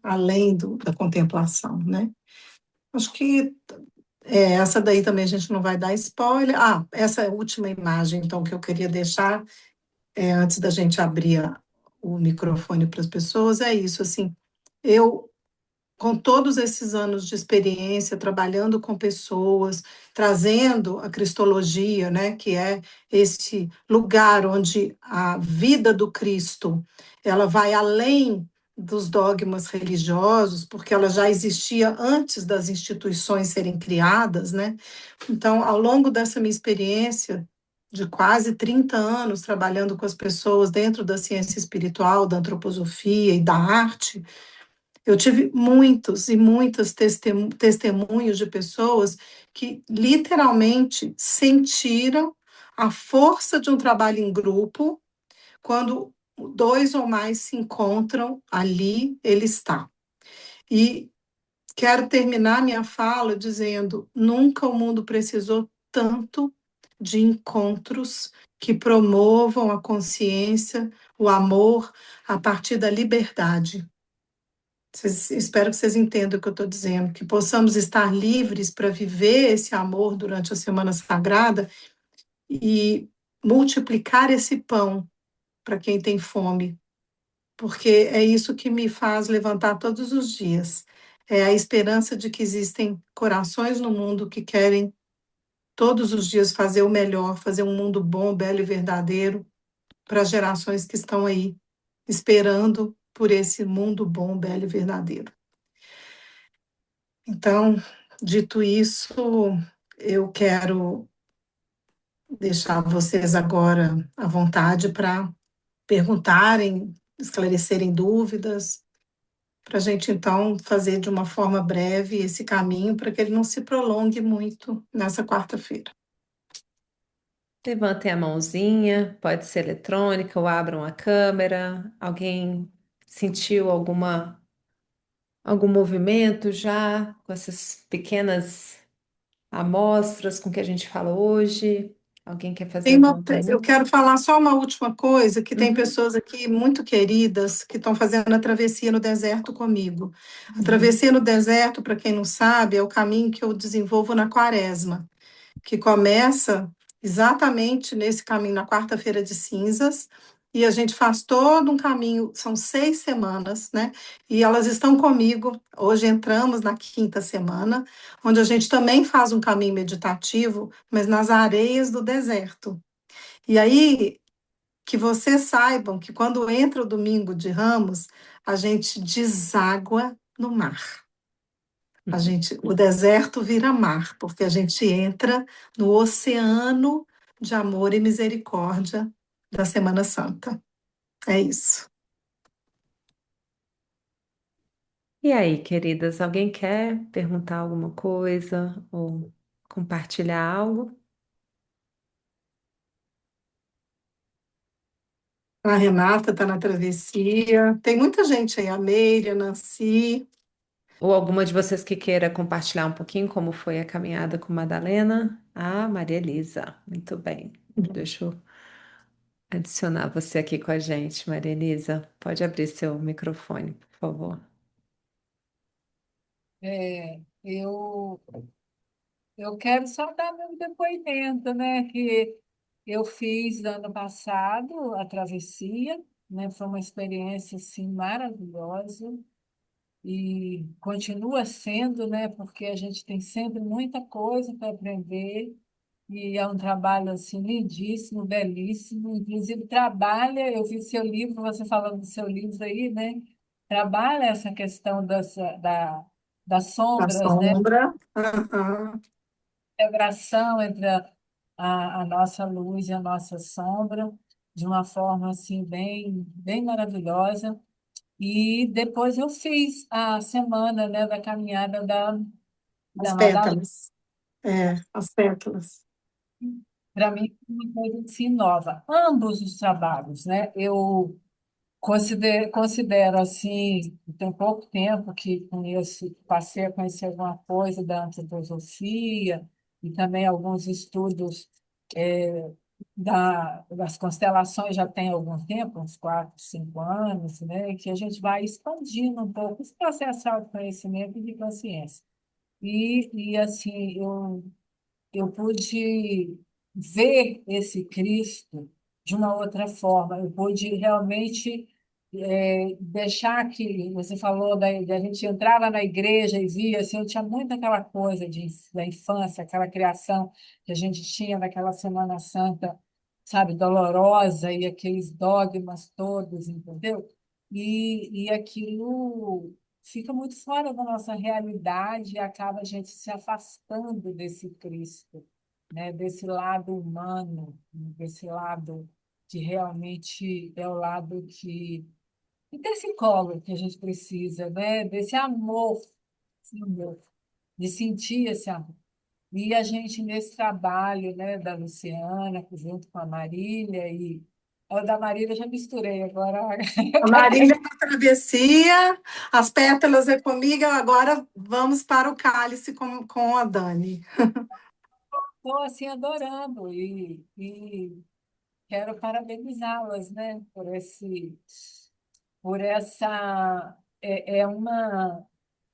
Além da contemplação, né? Acho que essa daí também a gente não vai dar spoiler. Ah, essa última imagem, então, que eu queria deixar, antes da gente abrir o microfone para as pessoas, é isso, assim, eu, com todos esses anos de experiência, trabalhando com pessoas, trazendo a cristologia, né, que é esse lugar onde a vida do Cristo, ela vai além dos dogmas religiosos, porque ela já existia antes das instituições serem criadas, né? Então, ao longo dessa minha experiência de quase 30 anos trabalhando com as pessoas dentro da ciência espiritual, da antroposofia e da arte, eu tive muitos e muitos testemunhos de pessoas que literalmente sentiram a força de um trabalho em grupo quando dois ou mais se encontram ali, ele está. E quero terminar minha fala dizendo: nunca o mundo precisou tanto de encontros que promovam a consciência, o amor, a partir da liberdade. Espero que vocês entendam o que eu estou dizendo, que possamos estar livres para viver esse amor durante a Semana Sagrada e multiplicar esse pão para quem tem fome, porque é isso que me faz levantar todos os dias. É a esperança de que existem corações no mundo que querem todos os dias fazer o melhor, fazer um mundo bom, belo e verdadeiro para as gerações que estão aí esperando por esse mundo bom, belo e verdadeiro. Então, dito isso, eu quero deixar vocês agora à vontade para perguntarem, esclarecerem dúvidas, para a gente então fazer de uma forma breve esse caminho para que ele não se prolongue muito nessa quarta-feira. Levantem a mãozinha, pode ser eletrônica ou abram a câmera. Alguém sentiu algum movimento já com essas pequenas amostras com que a gente fala hoje? Alguém quer fazer alguma Eu pergunta? quero falar só uma última coisa, que tem Uhum, pessoas aqui muito queridas que estão fazendo a travessia no deserto comigo. A uhum. travessia no deserto, para quem não sabe, é o caminho que eu desenvolvo na quaresma, que começa exatamente nesse caminho, na quarta-feira de cinzas, e a gente faz todo um caminho, são 6 semanas, né? E elas estão comigo. Hoje entramos na quinta semana, onde a gente também faz um caminho meditativo, mas nas areias do deserto. E aí, que vocês saibam que quando entra o domingo de Ramos, a gente deságua no mar. O deserto vira mar, porque a gente entra no oceano de amor e misericórdia da Semana Santa. É isso. E aí, queridas, alguém quer perguntar alguma coisa ou compartilhar algo? A Renata está na travessia. Tem muita gente aí, a Meire, a Nancy. Ou alguma de vocês que queira compartilhar um pouquinho como foi a caminhada com Madalena? Ah, Maria Elisa, muito bem. Deixa eu adicionar você aqui com a gente, Maria Elisa. Pode abrir seu microfone, por favor. É, eu quero só dar meu depoimento, né? Que eu fiz ano passado a travessia, né? Foi uma experiência assim maravilhosa e continua sendo, né? Porque a gente tem sempre muita coisa para aprender e é um trabalho assim lindíssimo, belíssimo. Inclusive trabalha, eu vi seu livro, você falando do seu livro aí, né? Trabalha essa questão das Da sombras, né? sombra. Aham. Integração entre a nossa luz e a nossa sombra, de uma forma assim bem maravilhosa. E depois eu fiz a semana, né, da caminhada As da Madalena. pétalas. É, as pétalas. Para mim, foi uma coisa assim nova. Ambos os trabalhos, né? Eu considero assim, tem pouco tempo que conheço, passei a conhecer alguma coisa da antroposofia e também alguns estudos das constelações já tem algum tempo, uns 4, 5 anos, né, que a gente vai expandindo um pouco esse processo de autoconhecimento e de consciência. E assim, eu pude ver esse Cristo de uma outra forma. Eu pude realmente deixar que você falou da gente entrava na igreja e via assim, eu tinha muito aquela coisa da infância, aquela criação que a gente tinha naquela Semana Santa, sabe, dolorosa e aqueles dogmas todos, entendeu? E aquilo fica muito fora da nossa realidade e acaba a gente se afastando desse Cristo, né? Desse lado humano, desse lado que realmente é o lado e desse colo que a gente precisa, né? Esse amor, de sentir esse amor. E a gente, nesse trabalho, né, da Luciana, junto com a Marília, e o da Marília eu já misturei agora. A Marília é a travessia, as pétalas é comigo, agora vamos para o cálice com a Dani. Estou assim adorando e quero parabenizá-las, né, por essa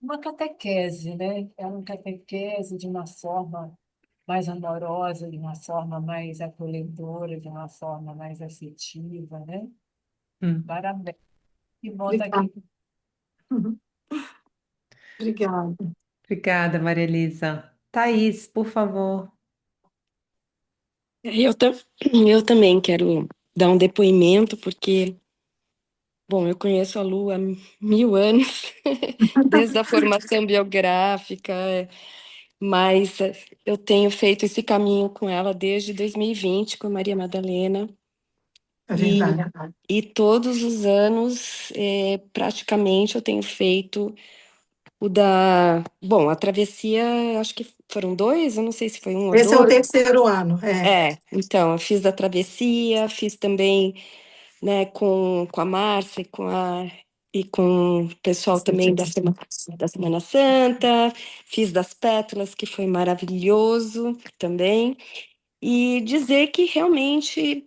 uma catequese, né? É uma catequese de uma forma mais amorosa, de uma forma mais acolhedora, de uma forma mais afetiva, né? Hum. Parabéns. Que bom estar Obrigada. aqui. Obrigada. Obrigada, Maria Elisa. Thaís, por favor. Eu, tam- eu também quero dar um depoimento, porque, bom, eu conheço a Lu há 1000 anos, desde a formação biográfica, mas eu tenho feito esse caminho com ela desde 2020, com a Maria Madalena, É e, verdade. e todos os anos, praticamente, eu tenho feito bom, a travessia, acho que foram dois, eu não sei se foi um ou Esse é o dois. terceiro ano, é. Então, eu fiz a travessia, fiz também, né, com a Márcia e com o pessoal também da Semana Santa, fiz das Pétalas, que foi maravilhoso também, e dizer que realmente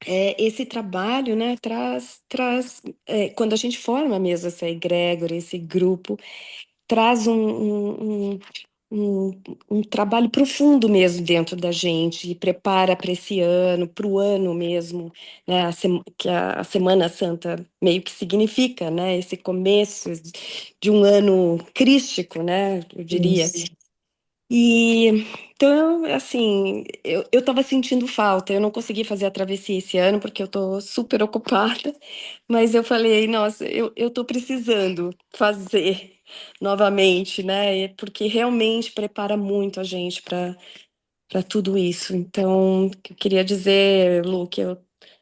esse trabalho, né, quando a gente forma mesmo essa egrégora, esse grupo, traz um, um trabalho profundo mesmo dentro da gente e prepara para esse ano, para o ano mesmo, né? Que a Semana Santa meio que significa, né? Esse começo de um ano crístico, né? Eu diria. Isso. E então, assim, eu estava sentindo falta. Eu não consegui fazer a travessia esse ano porque eu estou super ocupada, mas eu falei, nossa, eu estou precisando fazer novamente, né? Porque realmente prepara muito a gente para tudo isso. Então, eu queria dizer, Lu, que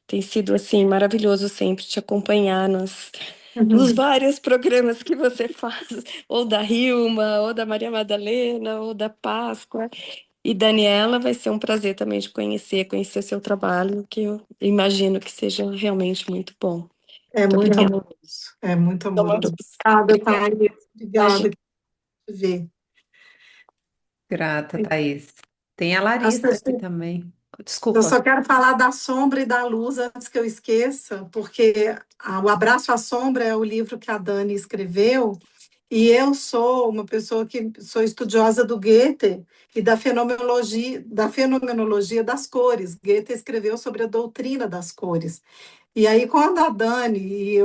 tem sido assim maravilhoso sempre te acompanhar nos Uhum. vários programas que você faz, ou da Hilma, ou da Maria Madalena, ou da Páscoa. E Daniela, vai ser um prazer também te conhecer seu trabalho, que eu imagino que seja realmente muito bom. É Muito muito obrigada. amoroso. É muito Então, muito amoroso. Obrigada, obrigada. Thaís. Obrigada Imagina. por ver. Grata, Thaís. Tem a As Larissa aqui pessoas também. Eu Desculpa. só quero falar da sombra e da luz antes que eu esqueça, porque O Abraço à Sombra é o livro que a Dani escreveu, e eu sou uma pessoa que sou estudiosa do Goethe e da fenomenologia das cores. Goethe escreveu sobre a doutrina das cores. E aí, quando a Dani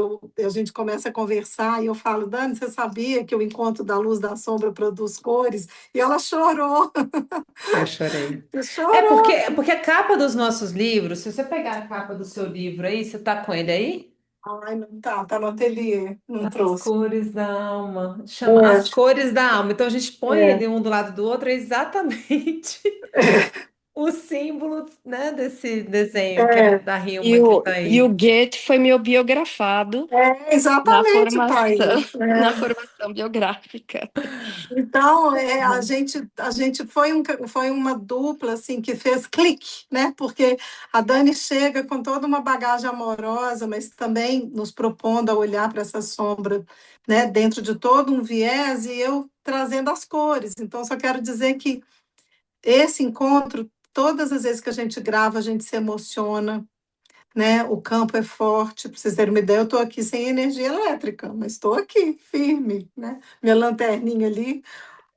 a gente começa a conversar, e eu falo, Dani, você sabia que o encontro da luz e da sombra produz cores? E ela chorou, Eu chorei. É chorou. porque a capa dos nossos livros, se você pegar a capa do seu livro aí, você tá com ele aí? Ai, não tá, tá no ateliê, não As trouxe. cores da alma. Chama As É, Cores da Alma. Então a gente põe é, ele um do lado do outro, é exatamente o símbolo, né, desse desenho que é é, da Hilma que tá E o aí. Goethe foi meu biografado exatamente, Thaís. na É. formação biográfica. Então, Bom. a gente foi uma dupla assim que fez clique, né? Porque a Dani chega com toda uma bagagem amorosa, mas também nos propondo a olhar para essa sombra, né? Dentro de todo um viés e eu trazendo as cores. Então, só quero dizer que esse encontro, todas as vezes que a gente grava, a gente se emociona, né? O campo é forte, para vocês terem uma ideia, eu estou aqui sem energia elétrica, mas estou aqui, firme, né? Minha lanterninha ali,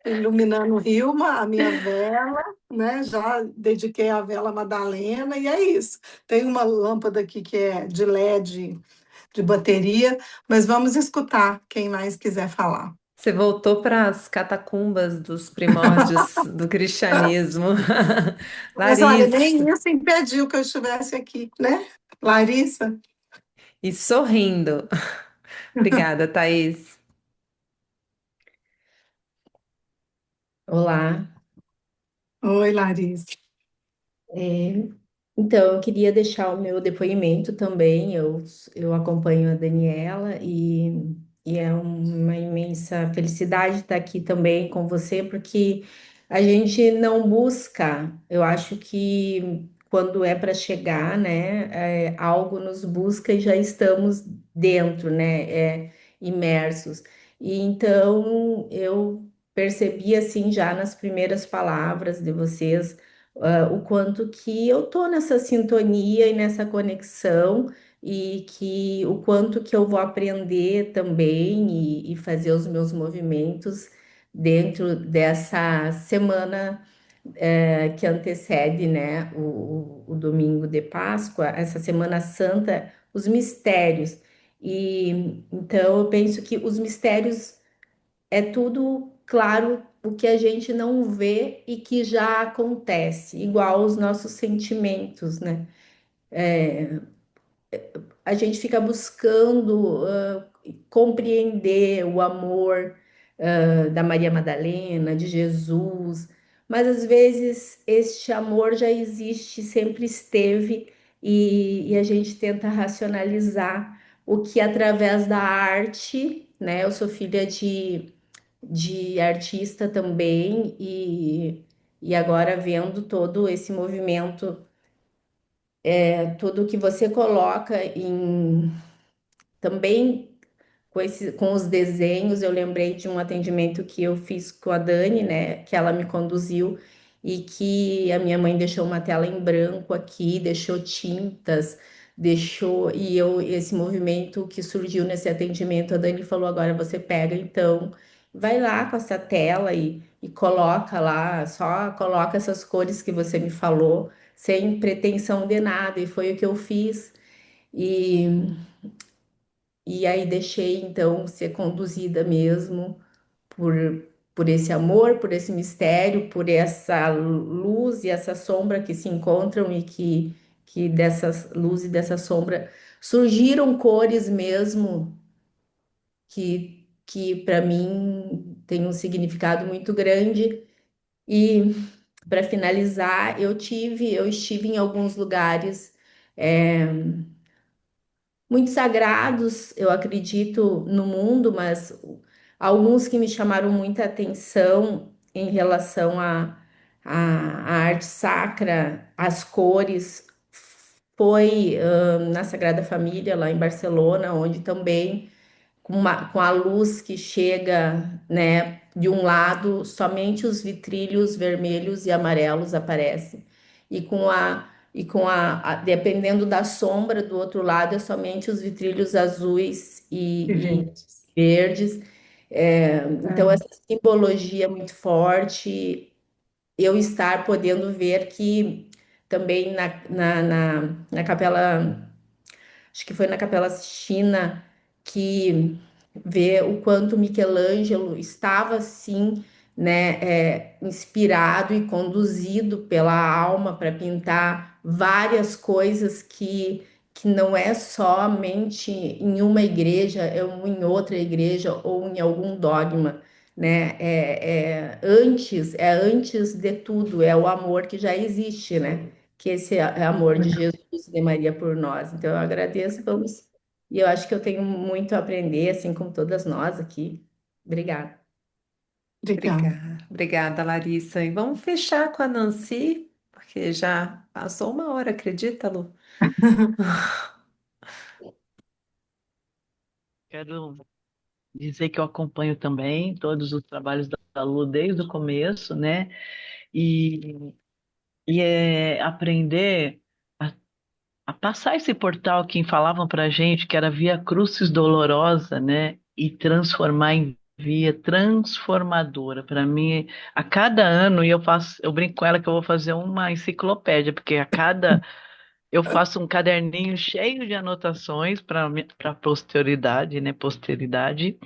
iluminando o rio, a minha vela, né? Já dediquei a vela Madalena, e é isso. Tem uma lâmpada aqui que é de LED, de bateria, mas vamos escutar quem mais quiser falar. Você voltou para as catacumbas dos primórdios do cristianismo. Mas olha, nem Larissa. isso impediu que eu estivesse aqui, né? Larissa? E sorrindo. Obrigada, Thaís. Olá. Oi, Larissa. É, então, eu queria deixar o meu depoimento também. Eu acompanho a Daniela e é uma imensa felicidade estar aqui também com você, porque a gente não busca, eu acho que quando é para chegar, né, algo nos busca e já estamos dentro, né, imersos. E então eu percebi assim já nas primeiras palavras de vocês o quanto que eu tô nessa sintonia e nessa conexão e que o quanto que eu vou aprender também e fazer os meus movimentos dentro dessa semana que antecede, né, o domingo de Páscoa, essa Semana Santa, os mistérios. E então eu penso que os mistérios é tudo, claro, o que a gente não vê e que já acontece, igual os nossos sentimentos, né? A gente fica buscando compreender o amor da Maria Madalena, de Jesus, mas às vezes este amor já existe, sempre esteve, e a gente tenta racionalizar o que através da arte, né? Eu sou filha de artista também, e agora vendo todo esse movimento, tudo que você coloca em também com os desenhos, eu lembrei de um atendimento que eu fiz com a Dani, né? Que ela me conduziu e que a minha mãe deixou uma tela em branco aqui, deixou tintas, deixou. E eu, esse movimento que surgiu nesse atendimento, a Dani falou: agora você pega, então, vai lá com essa tela e coloca lá, só coloca essas cores que você me falou, sem pretensão de nada. E foi o que eu fiz. E e aí deixei então ser conduzida mesmo por, por esse amor, por esse mistério, por essa luz e essa sombra que se encontram e que dessa luz e dessa sombra surgiram cores mesmo que para mim tem um significado muito grande. E para finalizar, eu estive em alguns lugares é, muito sagrados, eu acredito, no mundo, mas alguns que me chamaram muita atenção em relação à arte sacra, às cores, foi na Sagrada Família, lá em Barcelona, onde também com a luz que chega, né, de um lado, somente os vitrílios vermelhos e amarelos aparecem. Dependendo da sombra do outro lado, é somente os vitrílios azuis E e verdes. verdes. Então, É, essa simbologia é muito forte, eu estar podendo ver que também na Capela, acho que foi na Capela Sistina, que vê o quanto Michelangelo estava assim, né, inspirado e conduzido pela alma para pintar várias coisas que não é somente em uma igreja, ou em outra igreja ou em algum dogma, né? É antes de tudo, é o amor que já existe, né? Que esse é amor de Jesus e de Maria por nós. Então eu agradeço, vamos, e eu acho que eu tenho muito a aprender, assim como todas nós aqui. Obrigada. obrigada. Obrigada, Larissa. E vamos fechar com a Nancy, porque já passou uma hora, acredita, Lu? Quero dizer que eu acompanho também todos os trabalhos da Lu desde o começo, né? E, e aprender a passar esse portal que falavam para a gente que era Via Crucis Dolorosa, né? E transformar em via transformadora. Para mim, a cada ano, eu brinco com ela que eu vou fazer uma enciclopédia, porque a cada eu faço um caderninho cheio de anotações para posterioridade, né? Posteridade.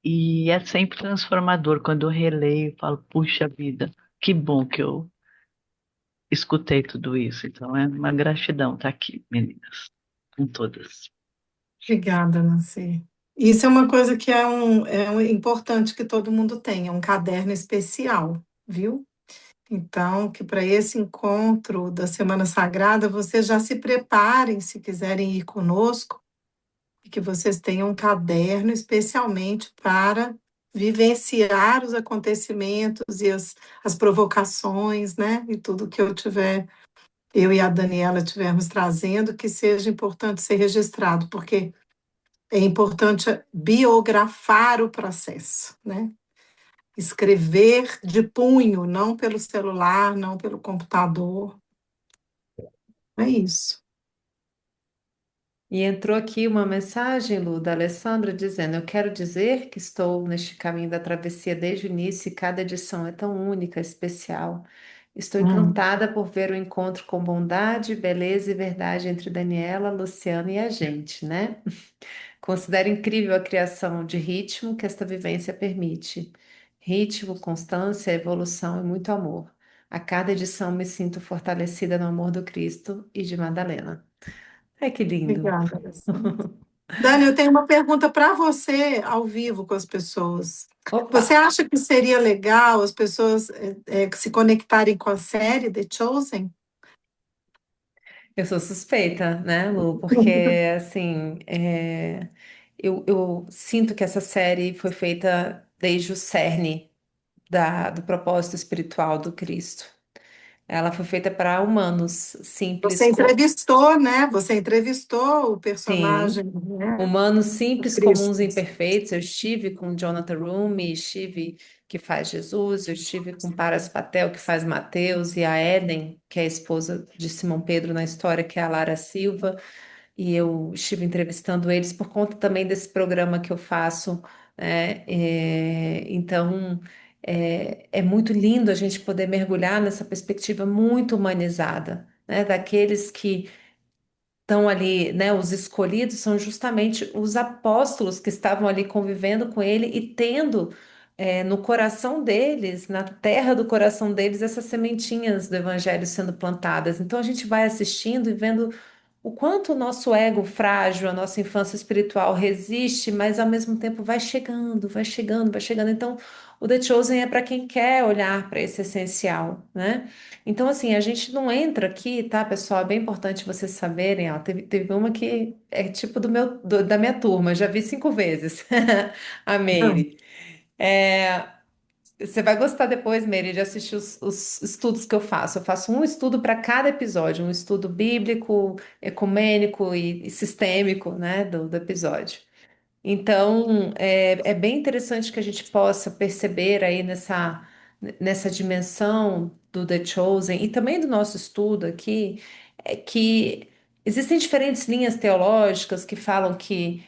E é sempre transformador. Quando eu releio, eu falo, puxa vida, que bom que eu escutei tudo isso. Então é uma gratidão estar aqui, meninas, com todas. Obrigada, Nancy. Isso é uma coisa que é importante que todo mundo tenha, um caderno especial, viu? Então, que para esse encontro da Semana Sagrada, vocês já se preparem, se quiserem ir conosco, e que vocês tenham um caderno especialmente para vivenciar os acontecimentos e as provocações, né? E tudo que eu e a Daniela tivermos trazendo, que seja importante ser registrado, porque é importante biografar o processo, né? Escrever de punho, não pelo celular, não pelo computador. É isso. E entrou aqui uma mensagem, Lu, da Alessandra, dizendo: Eu quero dizer que estou neste caminho da travessia desde o início e cada edição é tão única, especial. Estou Hum, encantada por ver o encontro com bondade, beleza e verdade entre Daniela, Luciana e a gente, né? Considero incrível a criação de ritmo que esta vivência permite. Ritmo, constância, evolução e muito amor. A cada edição me sinto fortalecida no amor do Cristo e de Madalena. Ai, que lindo. obrigada, Alessandra. Dani, eu tenho uma pergunta para você ao vivo com as pessoas. Opa! Você acha que seria legal as pessoas se conectarem com a série The Chosen? Eu sou suspeita, né, Lu? Porque, assim, eu sinto que essa série foi feita desde o cerne do propósito espiritual do Cristo. Ela foi feita para humanos Você simples, entrevistou, né? Você entrevistou o personagem, sim, né, humanos do simples, comuns Cristo. e imperfeitos. Eu estive com Jonathan Rumi, estive que faz Jesus, eu estive com Paras Patel, que faz Mateus, e a Eden, que é a esposa de Simão Pedro na história, que é a Lara Silva. E eu estive entrevistando eles por conta também desse programa que eu faço, né? Então, é muito lindo a gente poder mergulhar nessa perspectiva muito humanizada, né? Daqueles que estão ali, né? Os escolhidos são justamente os apóstolos que estavam ali convivendo com ele e tendo no coração deles, na terra do coração deles, essas sementinhas do evangelho sendo plantadas. Então a gente vai assistindo e vendo o quanto o nosso ego frágil, a nossa infância espiritual resiste, mas ao mesmo tempo vai chegando, vai chegando, vai chegando. Então, o The Chosen é para quem quer olhar para esse essencial, né? Então, assim, a gente não entra aqui, tá, pessoal? É bem importante vocês saberem, ó, teve uma que é tipo da minha turma, já vi 5 vezes, a Ah, Meire. É, Você vai gostar depois, Mary, de assistir os estudos que eu faço. Eu faço um estudo para cada episódio, um estudo bíblico, ecumênico e sistêmico, né, do episódio. Então, é bem interessante que a gente possa perceber aí nessa dimensão do The Chosen e também do nosso estudo aqui, que existem diferentes linhas teológicas que falam que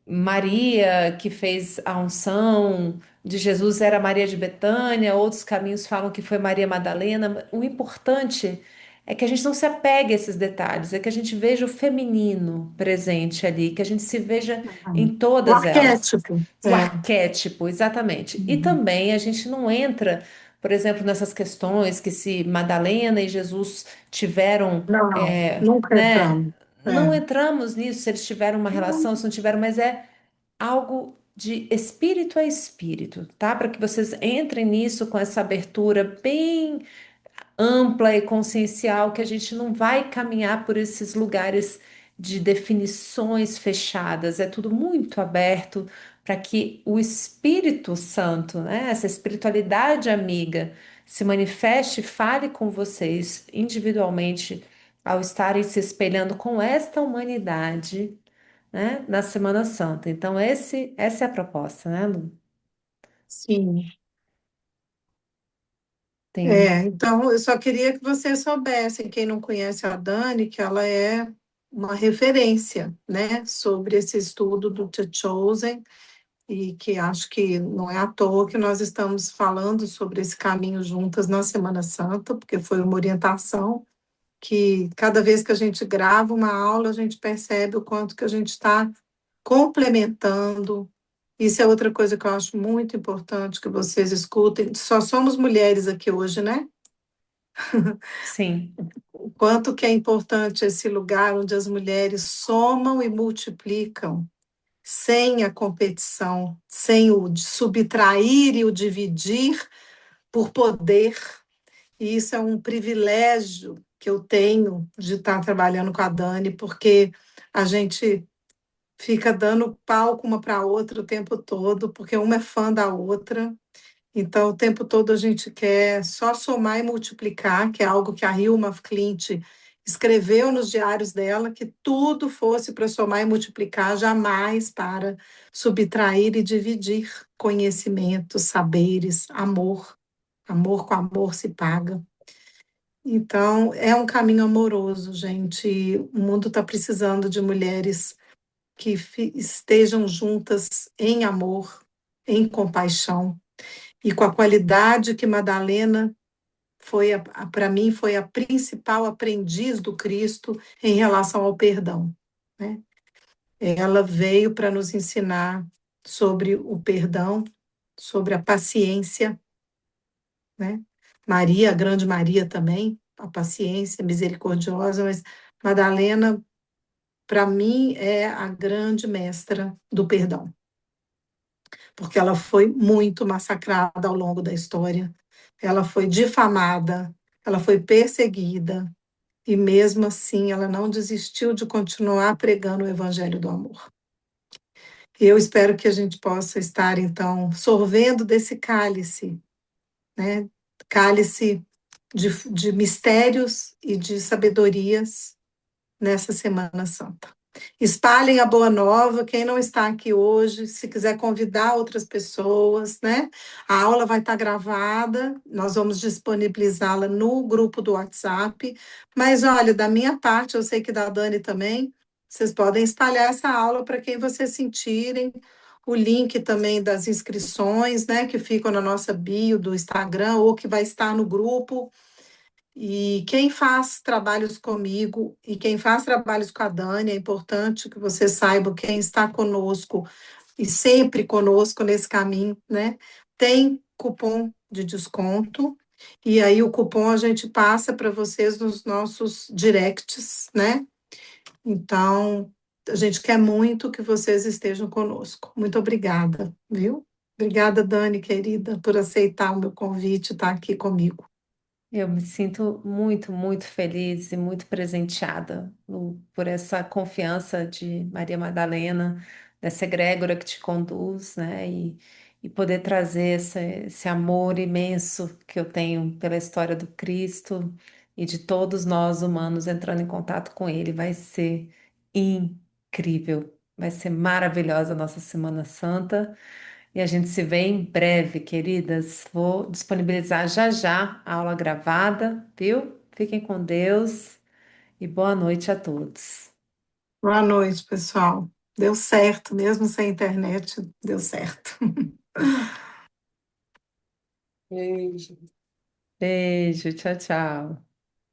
Maria, que fez a unção de Jesus, era Maria de Betânia, outros caminhos falam que foi Maria Madalena. O importante é que a gente não se apegue a esses detalhes, é que a gente veja o feminino presente ali, que a gente se veja em O todas elas. arquétipo. O arquétipo, exatamente. E Uhum. também a gente não entra, por exemplo, nessas questões que se Madalena e Jesus tiveram, Não, nunca né? entramos. Não entramos nisso, se eles tiveram uma relação, se não tiveram, mas é algo de espírito a espírito, tá? Para que vocês entrem nisso com essa abertura bem ampla e consciencial, que a gente não vai caminhar por esses lugares de definições fechadas, é tudo muito aberto para que o Espírito Santo, né, essa espiritualidade amiga, se manifeste e fale com vocês individualmente ao estarem se espelhando com esta humanidade, né, na Semana Santa. Então, essa é a proposta, né, Lu? Sim. Tem. Então, eu só queria que vocês soubessem, quem não conhece a Dani, que ela é uma referência, né, sobre esse estudo do The Chosen, e que acho que não é à toa que nós estamos falando sobre esse caminho juntas na Semana Santa, porque foi uma orientação que cada vez que a gente grava uma aula, a gente percebe o quanto que a gente está complementando. Isso é outra coisa que eu acho muito importante que vocês escutem. Só somos mulheres aqui hoje, né? Sim, O quanto que é importante esse lugar onde as mulheres somam e multiplicam, sem a competição, sem o subtrair e o dividir por poder. E isso é um privilégio que eu tenho de estar trabalhando com a Dani, porque a gente fica dando palco uma para a outra o tempo todo, porque uma é fã da outra. Então, o tempo todo a gente quer só somar e multiplicar, que é algo que a Hilma Klint escreveu nos diários dela, que tudo fosse para somar e multiplicar, jamais para subtrair e dividir conhecimentos, saberes, amor. Amor com amor se paga. Então, é um caminho amoroso, gente. O mundo está precisando de mulheres que estejam juntas em amor, em compaixão e com a qualidade que Madalena foi, para mim, foi a principal aprendiz do Cristo em relação ao perdão, né? Ela veio para nos ensinar sobre o perdão, sobre a paciência, né? Maria, a grande Maria também, a paciência misericordiosa, mas Madalena, para mim, é a grande mestra do perdão, porque ela foi muito massacrada ao longo da história, ela foi difamada, ela foi perseguida, e mesmo assim ela não desistiu de continuar pregando o evangelho do amor. Eu espero que a gente possa estar, então, sorvendo desse cálice, né? Cálice de mistérios e de sabedorias nessa Semana Santa. Espalhem a boa nova, quem não está aqui hoje, se quiser convidar outras pessoas, né? A aula vai estar gravada, nós vamos disponibilizá-la no grupo do WhatsApp. Mas olha, da minha parte, eu sei que da Dani também, vocês podem espalhar essa aula para quem vocês sentirem. O link também das inscrições, né, que ficam na nossa bio do Instagram ou que vai estar no grupo. E quem faz trabalhos comigo e quem faz trabalhos com a Dani, é importante que você saiba quem está conosco e sempre conosco nesse caminho, né? Tem cupom de desconto, e aí o cupom a gente passa para vocês nos nossos directs, né? Então, a gente quer muito que vocês estejam conosco. Muito obrigada, viu? Obrigada, Dani, querida, por aceitar o meu convite e estar aqui comigo. eu me sinto muito, muito feliz e muito presenteada por essa confiança de Maria Madalena, dessa egrégora que te conduz, né? e poder trazer esse amor imenso que eu tenho pela história do Cristo e de todos nós humanos entrando em contato com Ele. Vai ser incrível, vai ser maravilhosa a nossa Semana Santa. E a gente se vê em breve, queridas. Vou disponibilizar já já a aula gravada, viu? Fiquem com Deus e boa noite a todos. Boa noite, pessoal. Deu certo, mesmo sem internet, deu certo. Beijo. Beijo, tchau, tchau.